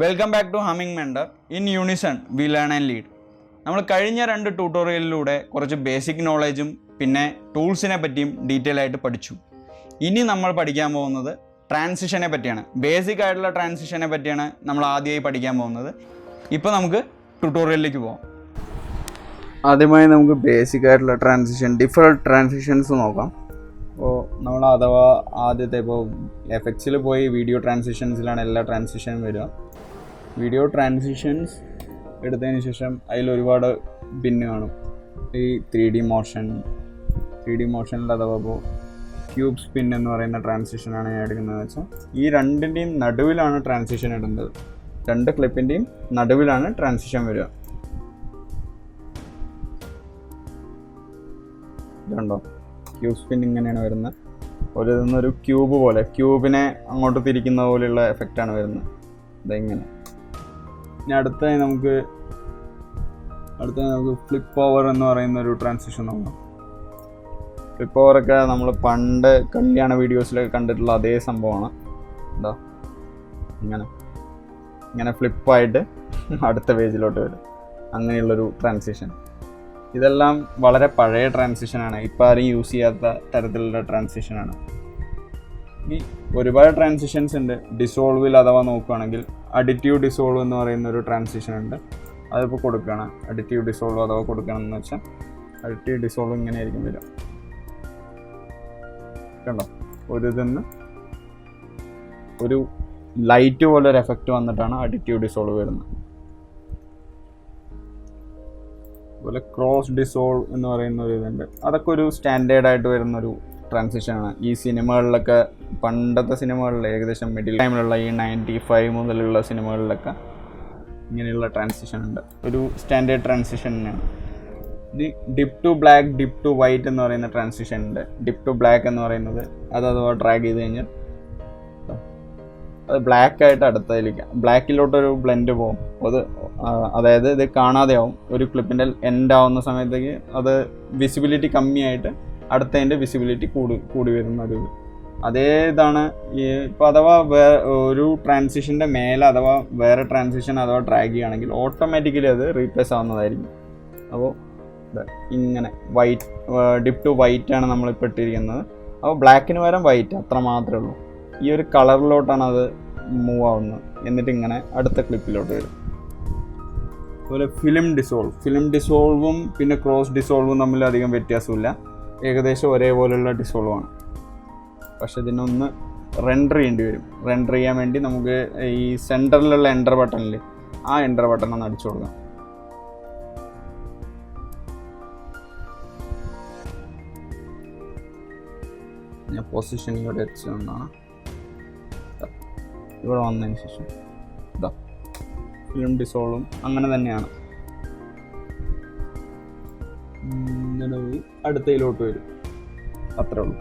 Welcome back to Humming Mentor. In unison we learn and lead. നമ്മൾ കഴിഞ്ഞ 2 ട്യൂട്ടോറിയലിലൂടെ കുറച്ച് basic നോളേജും പിന്നെ ടൂൾസിനെ പറ്റിയും ഡീറ്റെയിൽ ആയിട്ട് പഠിച്ചു. ഇനി നമ്മൾ പഠിക്കാൻ പോകുന്നത് ട്രാൻസിഷനെ പറ്റിയാണ്. ബേസിക് ആയിട്ടുള്ള ട്രാൻസിഷനെ പറ്റിയാണ് നമ്മൾ ആദ്യമായി പഠിക്കാൻ പോകുന്നത്. ഇപ്പോൾ നമുക്ക് ട്യൂട്ടോറിയലിലേക്ക് പോകാം. ആദ്യമായി നമുക്ക് ബേസിക് ആയിട്ടുള്ള ഡിഫറെൻറ്റ് ട്രാൻസിഷൻസ് നോക്കാം. അപ്പോൾ നമ്മൾ അഥവാ ആദ്യത്തെ ഇപ്പോൾ എഫക്ട്സിൽ പോയി വീഡിയോ ട്രാൻസിഷൻസിലാണ് എല്ലാ ട്രാൻസിഷനും വരിക. വീഡിയോ ട്രാൻസിഷൻസ് എടുത്തതിന് ശേഷം അതിൽ ഒരുപാട് ബിന്ന് കാണും. ഈ 3D മോഷനിൽ അഥവാ ഇപ്പോൾ ക്യൂബ് സ്പിൻ എന്ന് പറയുന്ന ട്രാൻസിഷനാണ് ഞാൻ എടുക്കുന്നതെന്ന് വെച്ചാൽ ഈ രണ്ടിൻ്റെയും നടുവിലാണ് ട്രാൻസിഷൻ ഇടുന്നത്. 2 ക്ലിപ്പിൻ്റെയും നടുവിലാണ് ട്രാൻസിഷൻ വരിക. ഇതുണ്ടോ, ക്യൂബ് സ്പിൻ ഇങ്ങനെയാണ് വരുന്നത്. ഒരു ക്യൂബ് പോലെ, ക്യൂബിനെ അങ്ങോട്ട് തിരിക്കുന്ന പോലെയുള്ള എഫക്റ്റാണ് വരുന്നത്. ഇതെങ്ങനെ. ഇനി അടുത്തതായി നമുക്ക് ഫ്ലിപ്പ് ഓവർ എന്ന് പറയുന്ന ഒരു ട്രാൻസിഷൻ നോക്കാം. ഫ്ലിപ്പ് ഓവറൊക്കെ നമ്മൾ പണ്ട് കല്യാണ വീഡിയോസിലൊക്കെ കണ്ടിട്ടുള്ള അതേ സംഭവമാണ്. എന്താ ഇങ്ങനെ ഫ്ലിപ്പായിട്ട് അടുത്ത പേജിലോട്ട് വരും, അങ്ങനെയുള്ളൊരു ട്രാൻസിഷൻ. ഇതെല്ലാം വളരെ പഴയ ട്രാൻസിഷനാണ്, ഇപ്പോൾ ആരും യൂസ് ചെയ്യാത്ത തരത്തിലുള്ള ട്രാൻസിഷനാണ്. ഈ ഒരുപാട് ട്രാൻസിഷൻസ് ഉണ്ട്. ഡിസോൾവിൽ അഥവാ നോക്കുകയാണെങ്കിൽ അഡിറ്റീവ് ഡിസോൾവ് എന്ന് പറയുന്ന ഒരു ട്രാൻസിഷൻ ഉണ്ട്. അതിപ്പോൾ കൊടുക്കുകയാണ്. അഡിറ്റീവ് ഡിസോൾവ് അഥവാ കൊടുക്കണമെന്ന് വെച്ചാൽ അഡിറ്റീവ് ഡിസോൾവ് ഇങ്ങനെ ആയിരിക്കും വരിക. കണ്ടോ, ഇതിന്ന് ഒരു ലൈറ്റ് പോലെ ഒരു എഫക്റ്റ് വന്നിട്ടാണ് അഡിറ്റീവ് ഡിസോൾവ് വരുന്നത്. അതുപോലെ ക്രോസ് ഡിസോൾവ് എന്ന് പറയുന്ന ഒരു ഇതുണ്ട്. അതൊക്കെ ഒരു സ്റ്റാൻഡേർഡായിട്ട് വരുന്നൊരു ട്രാൻസിഷനാണ്. ഈ സിനിമകളിലൊക്കെ, പണ്ടത്തെ സിനിമകളിൽ ഏകദേശം മിഡിൽ ടൈമിലുള്ള ഈ 95 മുതലുള്ള സിനിമകളിലൊക്കെ ഇങ്ങനെയുള്ള ട്രാൻസിഷൻ ഉണ്ട്. ഒരു സ്റ്റാൻഡേർഡ് ട്രാൻസിഷൻ തന്നെയാണ്. ഇത് dip to black, dip to white എന്ന് പറയുന്ന ട്രാൻസിഷൻ ഉണ്ട്. ഡിപ്പ് ടു ബ്ലാക്ക് എന്ന് പറയുന്നത് അഥവാ ഡ്രാഗ് ചെയ്ത് കഴിഞ്ഞാൽ അത് ബ്ലാക്കായിട്ട് ബ്ലാക്കിലോട്ടൊരു ബ്ലെൻഡ് പോകും. അതായത് ഇത് കാണാതെ ആവും. ഒരു ക്ലിപ്പിൻ്റെ എൻഡ് ആവുന്ന സമയത്തേക്ക് അത് വിസിബിലിറ്റി കമ്മിയായിട്ട് അടുത്തതിൻ്റെ വിസിബിലിറ്റി കൂടി വരുന്ന ഒരു ഇത്. അതേ ഇതാണ് ഇപ്പോൾ അഥവാ ഒരു ട്രാൻസിഷൻ്റെ മേലെ അഥവാ വേറെ ട്രാൻസിഷൻ അഥവാ ഡ്രാഗ് ചെയ്യുകയാണെങ്കിൽ ഓട്ടോമാറ്റിക്കലി അത് റീപ്ലേസ് ആവുന്നതായിരിക്കും. അപ്പോൾ ഇങ്ങനെ ഡിപ്പ് ടു വൈറ്റ് ആണ് നമ്മളിപ്പോൾ ഇട്ടിരിക്കുന്നത്. അപ്പോൾ ബ്ലാക്കിന് പകരം വൈറ്റ്, അത്ര മാത്രമേ ഉള്ളൂ. ഈ ഒരു കളറിലോട്ടാണ് അത് മൂവ് ആവുന്നത്. എന്നിട്ട് ഇങ്ങനെ അടുത്ത ക്ലിപ്പിലോട്ട് വരും. അതുപോലെ ഫിലിം ഡിസോൾവും പിന്നെ ക്രോസ് ഡിസോൾവും തമ്മിൽ അധികം വ്യത്യാസമില്ല. ഏകദേശം ഒരേപോലെയുള്ള ഡിസോൾവാണ്. പക്ഷെ ഇതിനൊന്ന് റെൻഡർ ചെയ്യേണ്ടി വരും. റെൻഡർ ചെയ്യാൻ വേണ്ടി നമുക്ക് ഈ സെൻറ്ററിലുള്ള എൻ്റർ ബട്ടണിൽ ആ എൻ്റർ ബട്ടൺ ഒന്ന് അടിച്ചു കൊടുക്കാം. ഞാൻ പൊസിഷൻ ഇവിടെ വെച്ചതാണ്. ഇവിടെ വന്നതിന് ശേഷം ഇതാ ഫിലിം ഡിസോൾവും അങ്ങനെ തന്നെയാണ്. ഇങ്ങനെ പോയി അടുത്തയിലോട്ട് വരും, അത്രേ ഉള്ളൂ.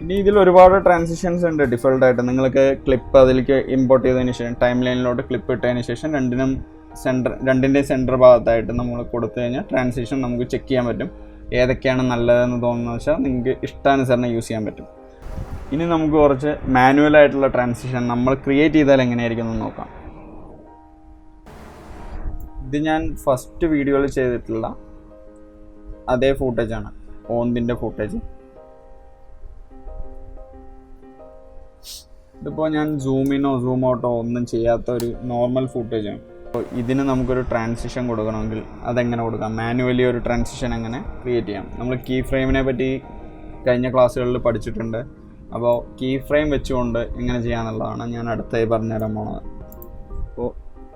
ഇനി ഇതിൽ ഒരുപാട് ട്രാൻസിഷൻസ് ഉണ്ട് ഡിഫോൾട്ടായിട്ട്. നിങ്ങൾക്ക് ക്ലിപ്പ് അതിലേക്ക് ഇമ്പോർട്ട് ചെയ്തതിന് ശേഷം ടൈം ലൈനിലോട്ട് ക്ലിപ്പ് ഇട്ടതിന് ശേഷം രണ്ടിൻ്റെയും സെൻറ്റർ ഭാഗത്തായിട്ട് നമ്മൾ കൊടുത്തു കഴിഞ്ഞാൽ ട്രാൻസിഷൻ നമുക്ക് ചെക്ക് ചെയ്യാൻ പറ്റും. ഏതൊക്കെയാണ് നല്ലതെന്ന് തോന്നുന്നത് വെച്ചാൽ നിങ്ങൾക്ക് ഇഷ്ടാനുസരണം യൂസ് ചെയ്യാൻ പറ്റും. ഇനി നമുക്ക് കുറച്ച് മാനുവലായിട്ടുള്ള ട്രാൻസിഷൻ നമ്മൾ ക്രിയേറ്റ് ചെയ്താൽ എങ്ങനെയായിരിക്കും എന്ന് നോക്കാം. ഇത് ഞാൻ ഫസ്റ്റ് വീഡിയോയിൽ ചെയ്തിട്ടുള്ള അതേ ഫൂട്ടേജാണ്, ഓന്തിൻ്റെ ഫൂട്ടേജ്. ഇതിപ്പോൾ ഞാൻ സൂമിനോ സൂം ഔട്ടോ ഒന്നും ചെയ്യാത്ത ഒരു നോർമൽ ഫൂട്ടേജാണ്. അപ്പോൾ ഇതിന് നമുക്കൊരു ട്രാൻസിഷൻ കൊടുക്കണമെങ്കിൽ അതെങ്ങനെ കൊടുക്കാം, മാനുവലി ഒരു ട്രാൻസിഷൻ എങ്ങനെ ക്രിയേറ്റ് ചെയ്യാം. നമ്മൾ കീ ഫ്രെയിമിനെ പറ്റി കഴിഞ്ഞ ക്ലാസ്സുകളിൽ പഠിച്ചിട്ടുണ്ട്. അപ്പോൾ കീ ഫ്രെയിം വെച്ചുകൊണ്ട് എങ്ങനെ ചെയ്യാമെന്നുള്ളതാണ് ഞാൻ അടുത്തായി പറഞ്ഞുതരാൻ പോണത്. അപ്പോൾ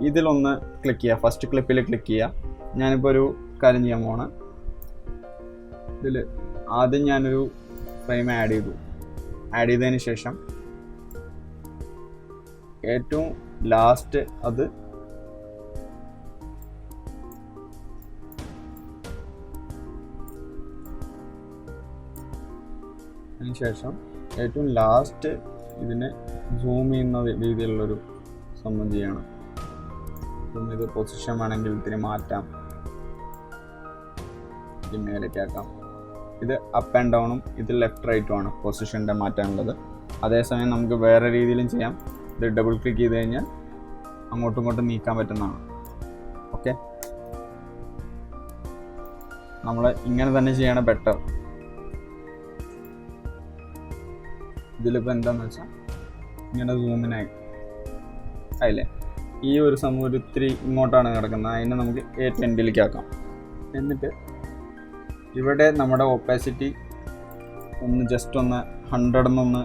ഇതിലൊന്ന് ക്ലിക്ക് ചെയ്യുക, ഫസ്റ്റ് ക്ലിപ്പിൽ ക്ലിക്ക് ചെയ്യുക. ഞാനിപ്പോൾ ഒരു കാര്യം ചെയ്യാൻ പോവാണ്. ഇതിൽ ആദ്യം ഞാനൊരു ഫ്രെയിം ആഡ് ചെയ്തതിന് ശേഷം ഏറ്റവും ലാസ്റ്റ് ഇതിനെ സൂം ചെയ്യുന്ന രീതിയിലുള്ളൊരു സംഭവം ചെയ്യണം. ഇത് പൊസിഷൻ വേണമെങ്കിൽ ഇതിന് മാറ്റാം, ഇത് മേലേക്കാക്കാം. ഇത് അപ്പ് ആൻഡ് ഡൗണും ഇത് ലെഫ്റ്റ് റൈറ്റുമാണ് പൊസിഷൻ്റെ മാറ്റാനുള്ളത്. അതേസമയം നമുക്ക് വേറെ രീതിയിലും ചെയ്യാം. ഇത് ഡബിൾ ക്ലിക്ക് ചെയ്ത് കഴിഞ്ഞാൽ അങ്ങോട്ടും ഇങ്ങോട്ടും നീക്കാൻ പറ്റുന്നതാണ്. ഓക്കെ, നമ്മൾ ഇങ്ങനെ തന്നെ ചെയ്യണം ബെറ്റർ. ഇതിലിപ്പോൾ എന്താണെന്ന് വെച്ചാൽ ഇങ്ങനെ സൂമിനായി ആയില്ലേ. ഈ ഒരു സംഭവം ഒരു ഇത്തിരി ഇങ്ങോട്ടാണ് കിടക്കുന്നത്, അതിനെ നമുക്ക് ഏറ്റവും എൻഡിലേക്ക് ആക്കാം. എന്നിട്ട് ഇവിടെ നമ്മുടെ ഒപ്പാസിറ്റി ഒന്ന് ജസ്റ്റ് ഒന്ന് 100 എന്നൊന്ന്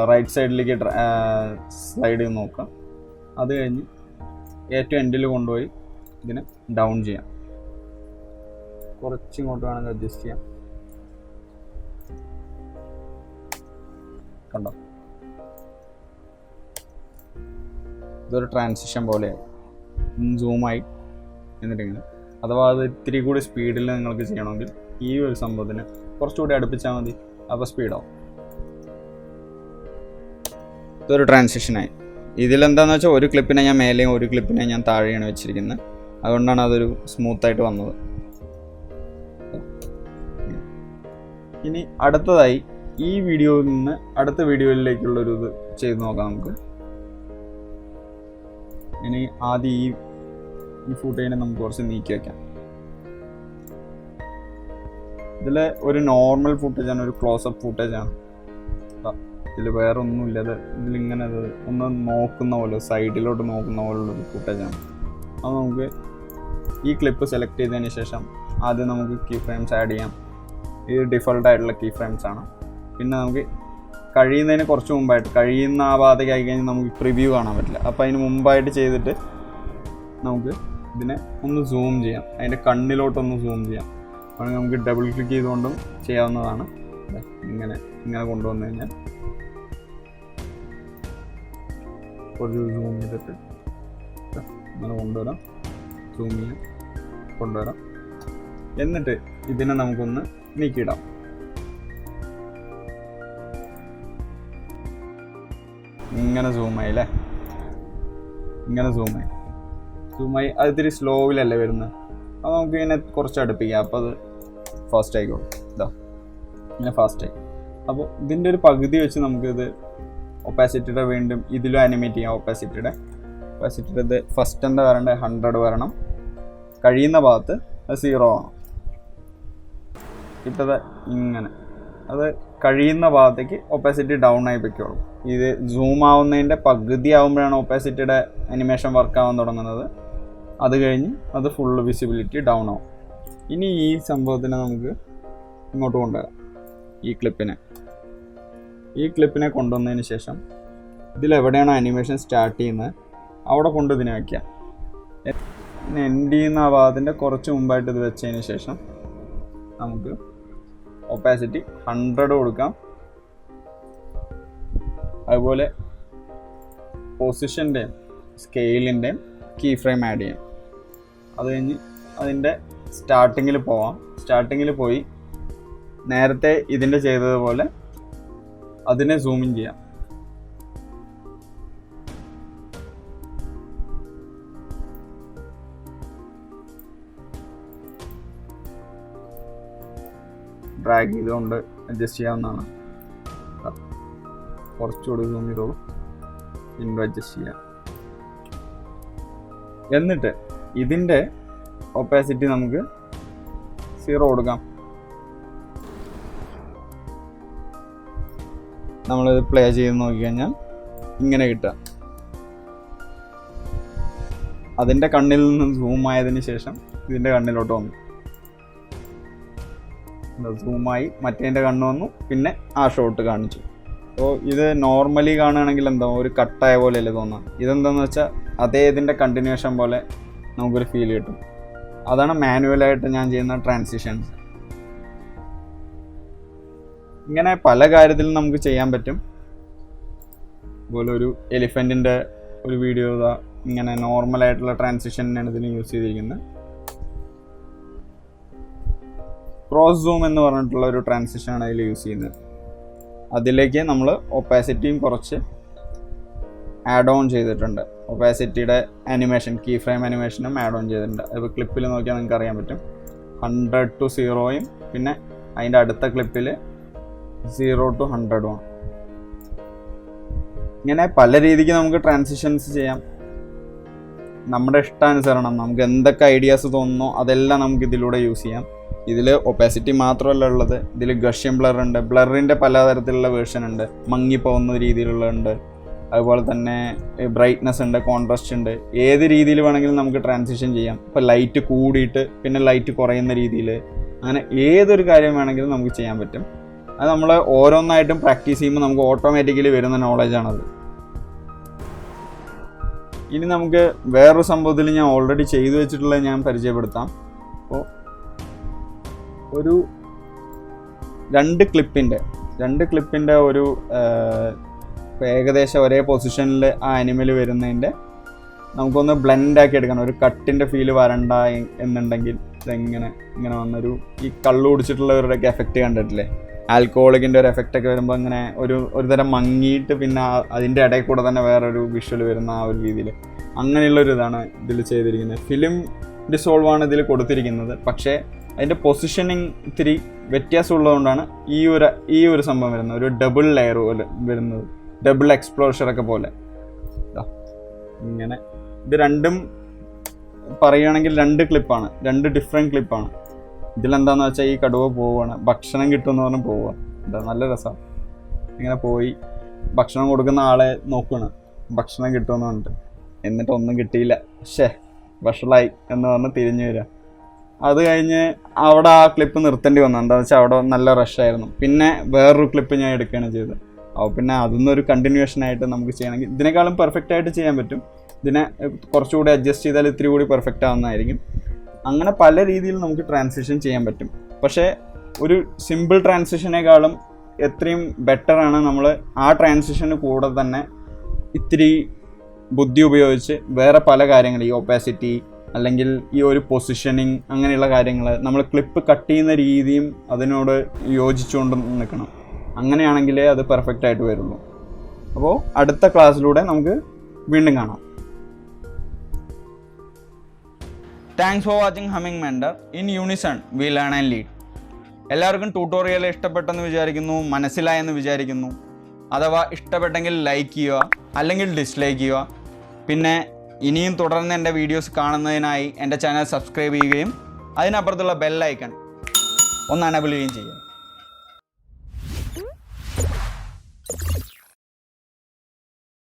റൈറ്റ് സൈഡിലേക്ക് സ്ലൈഡ് ചെയ്ത് നോക്കാം. അത് കഴിഞ്ഞ് ഏറ്റവും എൻഡിൽ കൊണ്ടുപോയി ഇതിനെ ഡൗൺ ചെയ്യാം. കുറച്ചിങ്ങോട്ട് വേണമെങ്കിൽ അഡ്ജസ്റ്റ് ചെയ്യാം. കണ്ടോ, ഇതൊരു ട്രാൻസിഷൻ പോലെയായി സൂമായി. എന്നിട്ടിങ്ങനെ അഥവാ അത് ഇത്തിരി കൂടി സ്പീഡിൽ നിങ്ങൾക്ക് ചെയ്യണമെങ്കിൽ ഈ ഒരു സംഭവത്തിന് കുറച്ചുകൂടി അടുപ്പിച്ചാൽ മതി, അപ്പോൾ സ്പീഡാവും. ഇതൊരു ട്രാൻസിഷനായി. ഇതിലെന്താണെന്ന് വെച്ചാൽ ഒരു ക്ലിപ്പിനെ ഞാൻ മേലെയും ഒരു ക്ലിപ്പിനെ ഞാൻ താഴെയാണ് വെച്ചിരിക്കുന്നത്, അതുകൊണ്ടാണ് അതൊരു സ്മൂത്തായിട്ട് വന്നത്. ഇനി അടുത്തതായി ഈ വീഡിയോയിൽ നിന്ന് അടുത്ത വീഡിയോയിലേക്കുള്ളൊരു ഇത് ചെയ്ത് നോക്കാം നമുക്ക്. ഇനി ആദ്യം ഈ ഫുട്ടേജിനെ നമുക്ക് കുറച്ച് നീക്കി വയ്ക്കാം. ഇതിൽ ഒരു നോർമൽ ഫുട്ടേജാണ്, ഒരു ക്ലോസപ്പ് ഫുട്ടേജാണ്. ഇതിൽ വേറെ ഒന്നുമില്ല. ഇതിലിങ്ങനെ അത് ഒന്ന് നോക്കുന്ന പോലെ, സൈഡിലോട്ട് നോക്കുന്ന പോലുള്ളൊരു ഫുട്ടേജാണ്. അത് നമുക്ക് ഈ ക്ലിപ്പ് സെലക്ട് ചെയ്തതിന് ശേഷം ആദ്യം നമുക്ക് കീ ഫ്രെയിംസ് ആഡ് ചെയ്യാം. ഇത് ഡിഫോൾട്ടായിട്ടുള്ള കീ ഫ്രെയിംസ് ആണ്. പിന്നെ നമുക്ക് കഴിയുന്നതിന് കുറച്ച് മുമ്പായിട്ട്, കഴിയുന്ന ആ ഭാഗത്തേക്ക് ആയി കഴിഞ്ഞാൽ നമുക്ക് പ്രിവ്യൂ കാണാൻ പറ്റില്ല. അപ്പോൾ അതിന് മുമ്പായിട്ട് ചെയ്തിട്ട് നമുക്ക് ഇതിനെ ഒന്ന് സൂം ചെയ്യാം, അതിൻ്റെ കണ്ണിലോട്ടൊന്ന് സൂം ചെയ്യാം. അപ്പോൾ നമുക്ക് ഡബിൾ ക്ലിക്ക് ചെയ്തുകൊണ്ടും ചെയ്യാവുന്നതാണ്. ഇങ്ങനെ കൊണ്ടുവന്നു കഴിഞ്ഞാൽ ഒരു സൂം ചെയ്തിട്ട് ഇങ്ങനെ കൊണ്ടുവരാം, സൂം ചെയ്യാം, കൊണ്ടുവരാം. എന്നിട്ട് ഇതിനെ നമുക്കൊന്ന് നീക്കിയിടാം. ഇങ്ങനെ സൂമായി അല്ലേ, ഇങ്ങനെ സൂമായി അത് ഇത്തിരി സ്ലോവിലല്ലേ വരുന്നത്. അപ്പോൾ നമുക്ക് ഇങ്ങനെ കുറച്ച് അടുപ്പിക്കാം, അപ്പോൾ അത് ഫാസ്റ്റ് ആയിക്കോളും. ഇങ്ങനെ ഫാസ്റ്റായി. അപ്പോൾ ഇതിൻ്റെ ഒരു പകുതി വെച്ച് നമുക്കിത് ഒപ്പാസിറ്റിയുടെ വീണ്ടും ഇതിലും ആനിമേറ്റ് ചെയ്യാം. ഒപ്പാസിറ്റിയുടെ ഇത് ഫസ്റ്റ് എന്താ വരേണ്ടത്, 100 വരണം. കഴിയുന്ന ഭാഗത്ത് അത് 0 ആവണം. ഇട്ടത് ഇങ്ങനെ, അത് കഴിയുന്ന ഭാഗത്തേക്ക് ഒപ്പാസിറ്റി ഡൗൺ ആയി പൊയ്ക്കോളും. ഇത് സൂം ആവുന്നതിൻ്റെ പകുതി ആകുമ്പോഴാണ് ഒപ്പാസിറ്റിയുടെ അനിമേഷൻ വർക്ക് ആവാൻ തുടങ്ങുന്നത്. അത് കഴിഞ്ഞ് അത് ഫുള്ള് വിസിബിലിറ്റി ഡൗൺ ആവും. ഇനി ഈ സംഭവത്തിനെ നമുക്ക് ഇങ്ങോട്ട് കൊണ്ടുവരാം. ഈ ക്ലിപ്പിനെ കൊണ്ടുവന്നതിന് ശേഷം ഇതിലെവിടെയാണ് അനിമേഷൻ സ്റ്റാർട്ട് ചെയ്യുന്നത് അവിടെ കൊണ്ട് ഇതിനെ വയ്ക്കാം. എൻഡ് ചെയ്യുന്ന ആ ഭാഗത്തിൻ്റെ കുറച്ച് മുമ്പായിട്ട് ഇത് വെച്ചതിന് ശേഷം നമുക്ക് ഒപ്പാസിറ്റി 100 കൊടുക്കാം. അതുപോലെ പൊസിഷൻ്റെയും സ്കെയിലിൻ്റെയും കീ ഫ്രെയിം ആഡ് ചെയ്യാം. അത് കഴിഞ്ഞ് അതിൻ്റെ സ്റ്റാർട്ടിങ്ങിൽ പോവാം. സ്റ്റാർട്ടിങ്ങിൽ പോയി നേരത്തെ ഇതിൻ്റെ ചെയ്തതുപോലെ അതിനെ സൂമിൻ ചെയ്യാം. ഡ്രാഗ് ചെയ്തുകൊണ്ട് അഡ്ജസ്റ്റ് ചെയ്യാവുന്നതാണ്. കുറച്ചുകൂടി സൂം ചെയ്തോളൂ, വീണ്ടും അഡ്ജസ്റ്റ് ചെയ്യാം. എന്നിട്ട് ഇതിൻ്റെ ഒപ്പാസിറ്റി നമുക്ക് 0 കൊടുക്കാം. നമ്മളിത് പ്ലേ ചെയ്ത് നോക്കിക്കഴിഞ്ഞാൽ ഇങ്ങനെ കിട്ടുക. അതിൻ്റെ കണ്ണിൽ നിന്ന് സൂം ആയതിന് ശേഷം ഇതിൻ്റെ കണ്ണിലോട്ട് വന്നു, സൂമായി മറ്റേതിൻ്റെ കണ്ണ് വന്നു, പിന്നെ ആ ഷോട്ട് കാണിച്ചു. അപ്പോൾ ഇത് നോർമലി കാണുകയാണെങ്കിൽ എന്താ ഒരു കട്ടായ പോലെയല്ലേ തോന്നുക. ഇതെന്താണെന്ന് വെച്ചാൽ അതേ ഇതിൻ്റെ കണ്ടിന്യൂഷൻ പോലെ നമുക്കൊരു ഫീൽ കിട്ടും. അതാണ് മാനുവലായിട്ട് ഞാൻ ചെയ്യുന്ന ട്രാൻസിഷൻസ്. ഇങ്ങനെ പല കാര്യത്തിലും നമുക്ക് ചെയ്യാൻ പറ്റും. അതുപോലെ ഒരു എലിഫൻറ്റിൻ്റെ ഒരു വീഡിയോ ഇങ്ങനെ നോർമലായിട്ടുള്ള ട്രാൻസിഷനാണ് ഇതിന് യൂസ് ചെയ്തിരിക്കുന്നത്. ക്രോസ് സൂം എന്ന് പറഞ്ഞിട്ടുള്ള ഒരു ട്രാൻസിഷനാണ് അതിൽ യൂസ് ചെയ്യുന്നത്. അതിലേക്ക് നമ്മൾ ഒപ്പാസിറ്റിയും കുറച്ച് ആഡ് ഓൺ ചെയ്തിട്ടുണ്ട്. ഒപ്പാസിറ്റിയുടെ അനിമേഷൻ, കീ ഫ്രെയിം അനിമേഷനും ആഡ് ഓൺ ചെയ്തിട്ടുണ്ട്. അപ്പോൾ ക്ലിപ്പിൽ നോക്കിയാൽ നിങ്ങൾക്ക് അറിയാൻ പറ്റും. 100 to 0 പിന്നെ അതിൻ്റെ അടുത്ത ക്ലിപ്പിൽ 0 to 100 ആണ്. ഇങ്ങനെ പല രീതിക്ക് നമുക്ക് ട്രാൻസിഷൻസ് ചെയ്യാം. നമ്മുടെ ഇഷ്ടാനുസരണം നമുക്ക് എന്തൊക്കെ ഐഡിയാസ് തോന്നുന്നോ അതെല്ലാം നമുക്ക് ഇതിലൂടെ യൂസ് ചെയ്യാം. ഇതിൽ ഒപ്പാസിറ്റി മാത്രമല്ല ഉള്ളത്, ഇതിൽ ഗഷ്യൻ ബ്ലർ ഉണ്ട്. ബ്ലറിൻ്റെ പലതരത്തിലുള്ള വേർഷൻ ഉണ്ട്. മങ്ങിപ്പോകുന്ന രീതിയിലുള്ളതുണ്ട്, അതുപോലെ തന്നെ ബ്രൈറ്റ്നസ് ഉണ്ട്, കോൺട്രാസ്റ്റ് ഉണ്ട്. ഏത് രീതിയിൽ വേണമെങ്കിലും നമുക്ക് ട്രാൻസിഷൻ ചെയ്യാം. ഇപ്പോൾ ലൈറ്റ് കൂടിയിട്ട് പിന്നെ ലൈറ്റ് കുറയുന്ന രീതിയിൽ, അങ്ങനെ ഏതൊരു കാര്യം വേണമെങ്കിലും നമുക്ക് ചെയ്യാൻ പറ്റും. അത് നമ്മൾ ഓരോന്നായിട്ടും പ്രാക്ടീസ് ചെയ്യുമ്പോൾ നമുക്ക് ഓട്ടോമാറ്റിക്കലി വരുന്ന നോളജാണത്. ഇനി നമുക്ക് വേറൊരു സംഭവത്തിൽ ഞാൻ ഓൾറെഡി ചെയ്തു വെച്ചിട്ടുള്ളത് ഞാൻ പരിചയപ്പെടുത്താം. അപ്പോൾ ഒരു രണ്ട് ക്ലിപ്പിൻ്റെ ഒരു ഏകദേശം ഒരേ പൊസിഷനിൽ ആ അനിമൽ വരുന്നതിൻ്റെ നമുക്കൊന്ന് ബ്ലെൻഡാക്കി എടുക്കണം. ഒരു കട്ടിൻ്റെ ഫീല് വരണ്ട എന്നുണ്ടെങ്കിൽ ഇങ്ങനെ വന്നൊരു ഈ കള്ളു കുടിച്ചിട്ടുള്ളവരുടെയൊക്കെ എഫക്റ്റ് കണ്ടിട്ടില്ലേ, ആൽക്കഹോളിക്കിൻ്റെ ഒരു എഫക്റ്റൊക്കെ വരുമ്പോൾ ഇങ്ങനെ ഒരു തരം മങ്ങിയിട്ട് പിന്നെ അതിൻ്റെ ഇടയിൽ കൂടെ തന്നെ വേറൊരു വിഷ്വൽ വരുന്ന ആ ഒരു രീതിയിൽ, അങ്ങനെയുള്ളൊരു ഇതാണ് ഇതിൽ ചെയ്തിരിക്കുന്നത്. ഫിലിം ഡിസോൾവാണ് ഇതിൽ കൊടുത്തിരിക്കുന്നത്. പക്ഷേ അതിൻ്റെ പൊസിഷനിങ് ഇത്തിരി വ്യത്യാസമുള്ളതുകൊണ്ടാണ് ഈ ഒരു സംഭവം വരുന്നത്. ഒരു ഡബിൾ ലെയർ പോലെ വരുന്നത്, ഡബിൾ എക്സ്പ്ലോഷറൊക്കെ പോലെ. ഇങ്ങനെ ഇത് രണ്ടും പറയുകയാണെങ്കിൽ രണ്ട് ക്ലിപ്പാണ്, രണ്ട് ഡിഫറെൻറ്റ് ക്ലിപ്പാണ്. ഇതിലെന്താണെന്ന് വെച്ചാൽ ഈ കടുവ പോവുകയാണ്, ഭക്ഷണം കിട്ടുമെന്ന് പറഞ്ഞാൽ പോവുക. നല്ല രസമാണ്. ഇങ്ങനെ പോയി ഭക്ഷണം കൊടുക്കുന്ന ആളെ നോക്കുകയാണ്, ഭക്ഷണം കിട്ടുമെന്ന് പറഞ്ഞിട്ട്. എന്നിട്ട് ഒന്നും കിട്ടിയില്ല, വഷളായി എന്ന് പറഞ്ഞ് തിരിഞ്ഞു വരിക. അത് കഴിഞ്ഞ് അവിടെ ആ ക്ലിപ്പ് നിർത്തേണ്ടി വന്നു. എന്താണെന്ന് വെച്ചാൽ അവിടെ നല്ല റഷായിരുന്നു. പിന്നെ വേറൊരു ക്ലിപ്പ് ഞാൻ എടുക്കുകയാണ് ചെയ്തത്. അപ്പോൾ പിന്നെ അതൊന്നൊരു കണ്ടിന്യൂഷനായിട്ട് നമുക്ക് ചെയ്യണമെങ്കിൽ ഇതിനേക്കാളും പെർഫെക്റ്റ് ആയിട്ട് ചെയ്യാൻ പറ്റും. ഇതിനെ കുറച്ചുകൂടി അഡ്ജസ്റ്റ് ചെയ്താൽ ഇത്തിരി കൂടി പെർഫെക്റ്റ് ആവുന്നതായിരിക്കും. അങ്ങനെ പല രീതിയിൽ നമുക്ക് ട്രാൻസിഷൻ ചെയ്യാൻ പറ്റും. പക്ഷേ ഒരു സിമ്പിൾ ട്രാൻസിഷനേക്കാളും എത്രയും ബെറ്ററാണ് നമ്മൾ ആ ട്രാൻസിഷന് കൂടെ തന്നെ ഇത്തിരി ബുദ്ധി ഉപയോഗിച്ച് വേറെ പല കാര്യങ്ങൾ, ഈ ഒപ്പാസിറ്റി അല്ലെങ്കിൽ ഈ ഒരു പൊസിഷനിങ്, അങ്ങനെയുള്ള കാര്യങ്ങൾ നമ്മൾ ക്ലിപ്പ് കട്ട് ചെയ്യുന്ന രീതിയും അതിനോട് യോജിച്ചുകൊണ്ട് നിൽക്കണം. അങ്ങനെയാണെങ്കിലേ അത് പെർഫെക്റ്റ് ആയിട്ട് വരുള്ളൂ. അപ്പോൾ അടുത്ത ക്ലാസ്സിലൂടെ നമുക്ക് വീണ്ടും കാണാം. Thanks for watching humming Mentor. In unison we learn and lead. എല്ലാവർക്കും ട്യൂട്ടോറിയൽ ഇഷ്ടപ്പെട്ടെന്ന് വിചാരിക്കുന്നു, മനസ്സിലായെന്ന് വിചാരിക്കുന്നു. അഥവാ ഇഷ്ടപ്പെട്ടെങ്കിൽ ലൈക്ക് ചെയ്യുക, അല്ലെങ്കിൽ ഡിസ്ലൈക്ക് ചെയ്യുക. പിന്നെ ഇനിയും തുടർന്ന് എൻ്റെ വീഡിയോസ് കാണുന്നതിനായി എൻ്റെ ചാനൽ സബ്സ്ക്രൈബ് ചെയ്യുകയും അതിനപ്പുറത്തുള്ള ബെൽ ഐക്കൺ ഒന്ന് എനേബിൾ ചെയ്യുകയും ചെയ്യുക.